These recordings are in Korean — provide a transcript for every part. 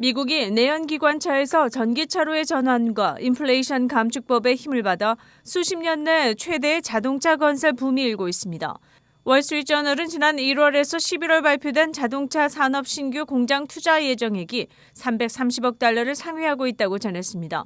미국이 내연기관차에서 전기차로의 전환과 인플레이션 감축법의 힘을 받아 수십 년 내 최대의 자동차 건설 붐이 일고 있습니다. 월스트리트저널은 지난 1월에서 11월 발표된 자동차 산업 신규 공장 투자 예정액이 330억 달러를 상회하고 있다고 전했습니다.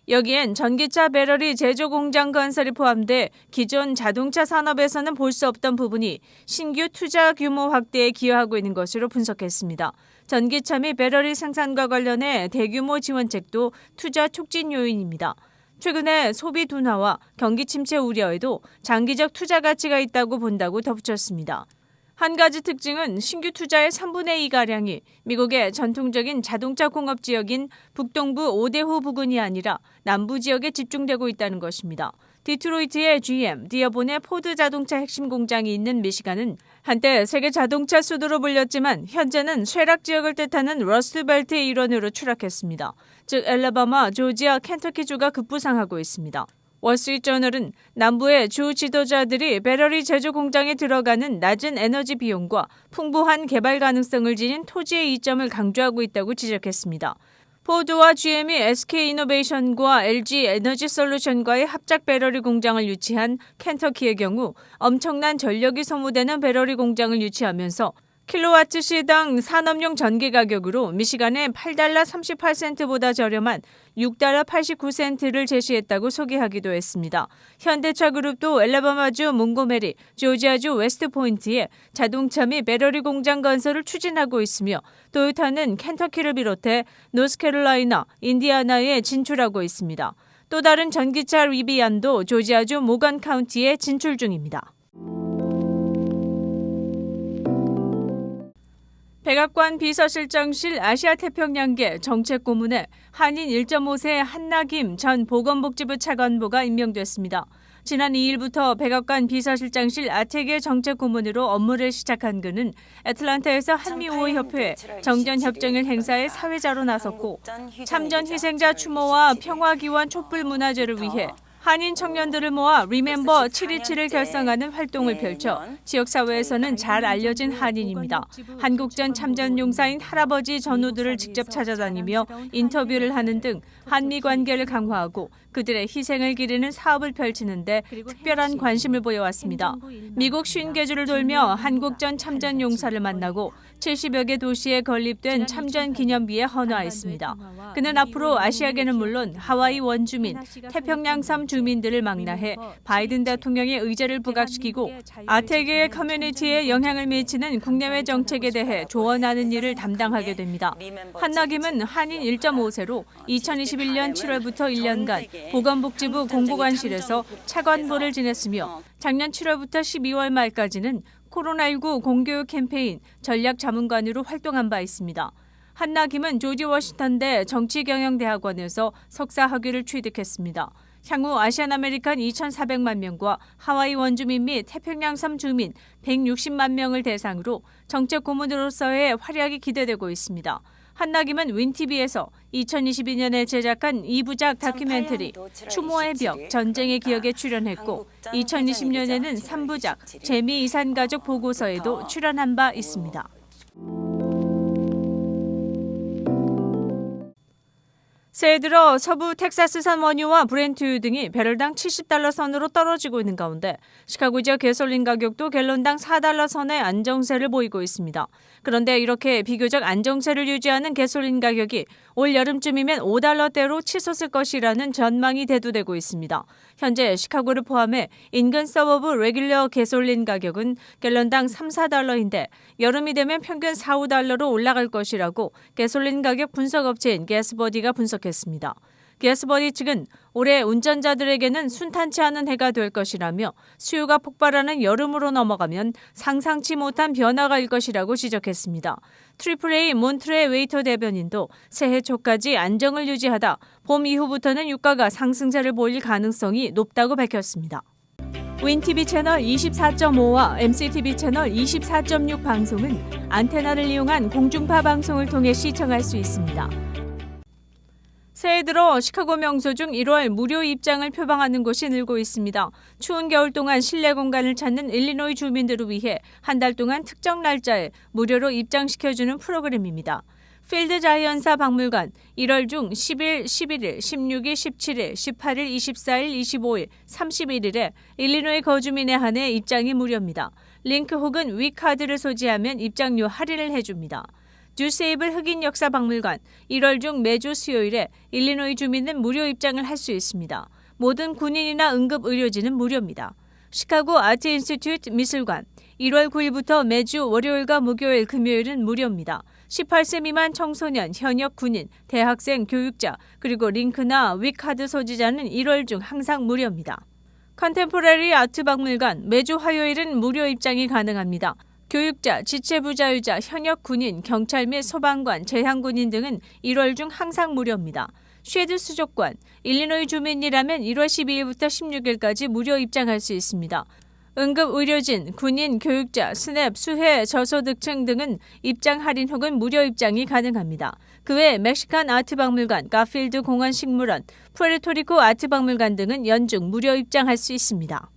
여기엔 전기차 배터리 제조 공장 건설이 포함돼 기존 자동차 산업에서는 볼 수 없던 부분이 신규 투자 규모 확대에 기여하고 있는 것으로 분석했습니다. 전기차 및 배터리 생산과 관련해 대규모 지원책도 투자 촉진 요인입니다. 최근에 소비 둔화와 경기 침체 우려에도 장기적 투자 가치가 있다고 본다고 덧붙였습니다. 한 가지 특징은 신규 투자의 3분의 2가량이 미국의 전통적인 자동차 공업 지역인 북동부 오데호 부근이 아니라 남부 지역에 집중되고 있다는 것입니다. 디트로이트의 GM, 디어본의 포드 자동차 핵심 공장이 있는 미시간은 한때 세계 자동차 수도로 불렸지만 현재는 쇠락 지역을 뜻하는 러스트벨트의 일원으로 추락했습니다. 즉 엘라바마, 조지아, 켄터키주가 급부상하고 있습니다. 월스트리트저널은 남부의 주 지도자들이 배터리 제조 공장에 들어가는 낮은 에너지 비용과 풍부한 개발 가능성을 지닌 토지의 이점을 강조하고 있다고 지적했습니다. 포드와 GM이 SK이노베이션과 LG 에너지 솔루션과의 합작 배터리 공장을 유치한 켄터키의 경우 엄청난 전력이 소모되는 배터리 공장을 유치하면서 킬로와트 시당 산업용 전기 가격으로 미시간의 $8 38센트보다 저렴한 $6 89센트를 제시했다고 소개하기도 했습니다. 현대차 그룹도 엘라바마주 몽고메리, 조지아주 웨스트포인트에 자동차 및 배터리 공장 건설을 추진하고 있으며 토요타는 켄터키를 비롯해 노스캐롤라이나, 인디아나에 진출하고 있습니다. 또 다른 전기차 리비안도 조지아주 모건 카운티에 진출 중입니다. 백악관 비서실장실 아시아태평양계 정책고문에 한인 1.5세 한나김 전 보건복지부 차관보가 임명됐습니다. 지난 2일부터 백악관 비서실장실 아태계 정책고문으로 업무를 시작한 그는 애틀란타에서 한미우호협회 정전협정일 행사에 사회자로 나섰고 참전 희생자 추모와 평화기원 촛불문화제를 위해 한인 청년들을 모아 리멤버 727을 결성하는 활동을 펼쳐 지역사회에서는 잘 알려진 한인입니다. 한국전 참전 용사인 할아버지 전우들을 직접 찾아다니며 인터뷰를 하는 등 한미 관계를 강화하고 그들의 희생을 기리는 사업을 펼치는 데 특별한 관심을 보여왔습니다. 미국 50개주를 돌며 한국전 참전 용사를 만나고 70여 개 도시에 건립된 참전 기념비에 헌화했습니다. 그는 앞으로 아시아계는 물론 하와이 원주민, 태평양 섬 주민들을 망라해 바이든 대통령의 의제를 부각시키고 아태계의 커뮤니티에 영향을 미치는 국내외 정책에 대해 조언하는 일을 담당하게 됩니다. 한나김은 한인 1.5세로 2021년 7월부터 1년간 보건복지부 공보관실에서 차관보를 지냈으며 작년 7월부터 12월 말까지는 코로나19 공교육 캠페인 전략자문관으로 활동한 바 있습니다. 한나김은 조지 워싱턴대 정치경영대학원에서 석사 학위를 취득했습니다. 향후 아시안 아메리칸 2,400만 명과 하와이 원주민 및 태평양섬 주민 160만 명을 대상으로 정책 고문으로서의 활약이 기대되고 있습니다. 한나김은 윈티비에서 2022년에 제작한 2부작 다큐멘터리 추모의 벽, 전쟁의 기억에 출연했고 2020년에는 3부작 재미 이산가족 보고서에도 출연한 바 있습니다. 새해 들어 서부 텍사스산 원유와 브렌트유 등이 배럴당 $70 선으로 떨어지고 있는 가운데 시카고 지역 가솔린 가격도 갤런당 $4 선의 안정세를 보이고 있습니다. 그런데 이렇게 비교적 안정세를 유지하는 가솔린 가격이 올 여름쯤이면 $5대로 치솟을 것이라는 전망이 대두되고 있습니다. 현재 시카고를 포함해 인근 서버브 레귤러 가솔린 가격은 갤런당 $3, $4인데 여름이 되면 평균 $4, $5로 올라갈 것이라고 가솔린 가격 분석업체인 가스버디가 분석했습니다. 가스버디 측은 올해 운전자들에게는 순탄치 않은 해가 될 것이라며 수요가 폭발하는 여름으로 넘어가면 상상치 못한 변화가 일 것이라고 지적했습니다. AAA 몬트레 웨이터 대변인도 새해 초까지 안정을 유지하다 봄 이후부터는 유가가 상승세를 보일 가능성이 높다고 밝혔습니다. 윈TV 채널 24.5와 MCTV 채널 24.6 방송은 안테나를 이용한 공중파 방송을 통해 시청할 수 있습니다. 새해 들어 시카고 명소 중 1월 무료 입장을 표방하는 곳이 늘고 있습니다. 추운 겨울 동안 실내 공간을 찾는 일리노이 주민들을 위해 한 달 동안 특정 날짜에 무료로 입장시켜주는 프로그램입니다. 필드 자이언사 박물관 1월 중 10일, 11일, 16일, 17일, 18일, 24일, 25일, 31일에 일리노이 거주민에 한해 입장이 무료입니다. 링크 혹은 위카드를 소지하면 입장료 할인을 해줍니다. 뉴세이블 흑인 역사 박물관 1월 중 매주 수요일에 일리노이 주민은 무료 입장을 할 수 있습니다. 모든 군인이나 응급 의료진은 무료입니다. 시카고 아트 인스티튜트 미술관 1월 9일부터 매주 월요일과 목요일, 금요일은 무료입니다. 18세 미만 청소년, 현역 군인, 대학생, 교육자, 그리고 링크나 위카드 소지자는 1월 중 항상 무료입니다. 컨템포러리 아트 박물관 매주 화요일은 무료 입장이 가능합니다. 교육자, 지체부자유자, 현역 군인, 경찰 및 소방관, 재향군인 등은 1월 중 항상 무료입니다. 쉐드 수족관, 일리노이 주민이라면 1월 12일부터 16일까지 무료 입장할 수 있습니다. 응급의료진, 군인, 교육자, 스냅, 수해, 저소득층 등은 입장 할인 혹은 무료 입장이 가능합니다. 그 외 멕시칸 아트박물관, 가필드 공원식물원, 푸에르토리코 아트박물관 등은 연중 무료 입장할 수 있습니다.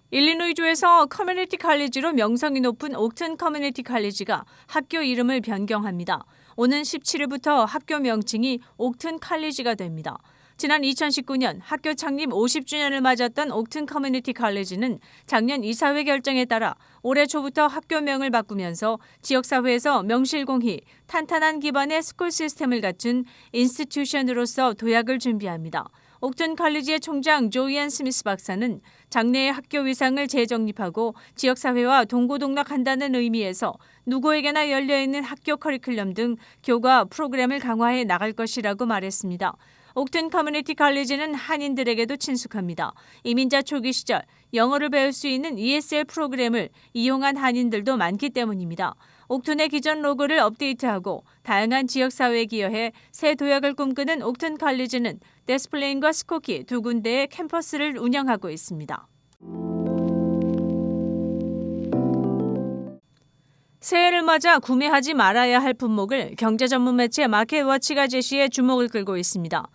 일리노이주에서 커뮤니티 칼리지로 명성이 높은 옥튼 커뮤니티 칼리지가 학교 이름을 변경합니다. 오는 17일부터 학교 명칭이 옥튼 칼리지가 됩니다. 지난 2019년 학교 창립 50주년을 맞았던 옥튼 커뮤니티 칼리지는 작년 이사회 결정에 따라 올해 초부터 학교명을 바꾸면서 지역사회에서 명실공히 탄탄한 기반의 스쿨 시스템을 갖춘 인스티튜션으로서 도약을 준비합니다. 옥튼 칼리지의 총장 조이앤 스미스 박사는 장래의 학교 위상을 재정립하고 지역사회와 동고동락한다는 의미에서 누구에게나 열려있는 학교 커리큘럼 등 교과 프로그램을 강화해 나갈 것이라고 말했습니다. 옥튼 커뮤니티 칼리지는 한인들에게도 친숙합니다. 이민자 초기 시절 영어를 배울 수 있는 ESL 프로그램을 이용한 한인들도 많기 때문입니다. 옥튼의 기존 로고를 업데이트하고 다양한 지역사회에 기여해 새 도약을 꿈꾸는 옥튼 칼리지는 데스플레인과 스코키 두 군데의 캠퍼스를 운영하고 있습니다. 새해를 맞아 구매하지 말아야 할 품목을 경제 전문 매체 마켓워치가 제시해 주목을 끌고 있습니다.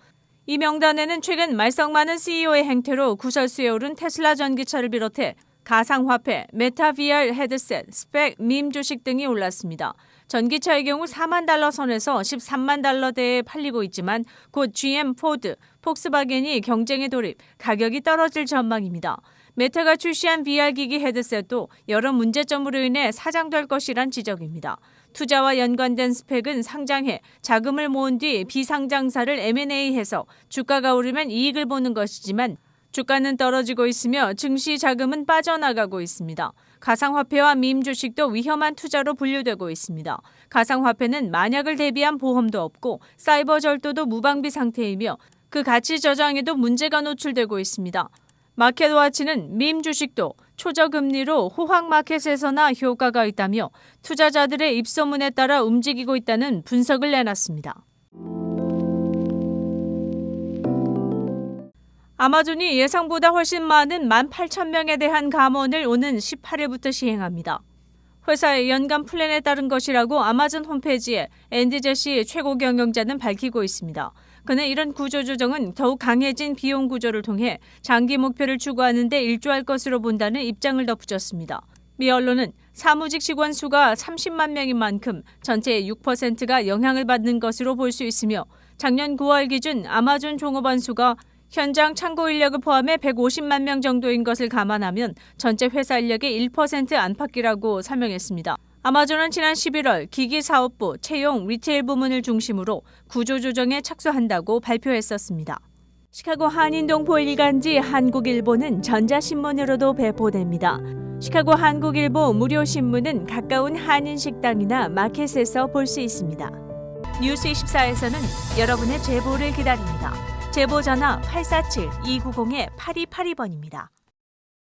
이 명단에는 최근 말썽 많은 CEO의 행태로 구설수에 오른 테슬라 전기차를 비롯해 가상화폐, 메타 VR 헤드셋, 스펙, 밈 주식 등이 올랐습니다. 전기차의 경우 4만 달러 선에서 13만 달러대에 팔리고 있지만 곧 GM, 포드, 폭스바겐이 경쟁에 돌입, 가격이 떨어질 전망입니다. 메타가 출시한 VR기기 헤드셋도 여러 문제점으로 인해 사장될 것이란 지적입니다. 투자와 연관된 스펙은 상장해 자금을 모은 뒤 비상장사를 M&A해서 주가가 오르면 이익을 보는 것이지만 주가는 떨어지고 있으며 증시 자금은 빠져나가고 있습니다. 가상화폐와 밈 주식도 위험한 투자로 분류되고 있습니다. 가상화폐는 만약을 대비한 보험도 없고 사이버 절도도 무방비 상태이며 그 가치 저장에도 문제가 노출되고 있습니다. 마켓워치는 밈 주식도 초저금리로 호황마켓에서나 효과가 있다며 투자자들의 입소문에 따라 움직이고 있다는 분석을 내놨습니다. 아마존이 예상보다 훨씬 많은 18,000명에 대한 감원을 오는 18일부터 시행합니다. 회사의 연간 플랜에 따른 것이라고 아마존 홈페이지에 앤디 제시 최고 경영자는 밝히고 있습니다. 그는 이런 구조조정은 더욱 강해진 비용 구조를 통해 장기 목표를 추구하는 데 일조할 것으로 본다는 입장을 덧붙였습니다. 미 언론은 사무직 직원 수가 30만 명인 만큼 전체의 6%가 영향을 받는 것으로 볼 수 있으며 작년 9월 기준 아마존 종업원 수가 현장 창고 인력을 포함해 150만 명 정도인 것을 감안하면 전체 회사 인력의 1% 안팎이라고 설명했습니다. 아마존은 지난 11월 기기사업부, 채용, 리테일 부문을 중심으로 구조조정에 착수한다고 발표했었습니다. 시카고 한인동포 일간지 한국일보는 전자신문으로도 배포됩니다. 시카고 한국일보 무료신문은 가까운 한인식당이나 마켓에서 볼 수 있습니다. 뉴스24에서는 여러분의 제보를 기다립니다. 제보 전화 847-290-8282번입니다.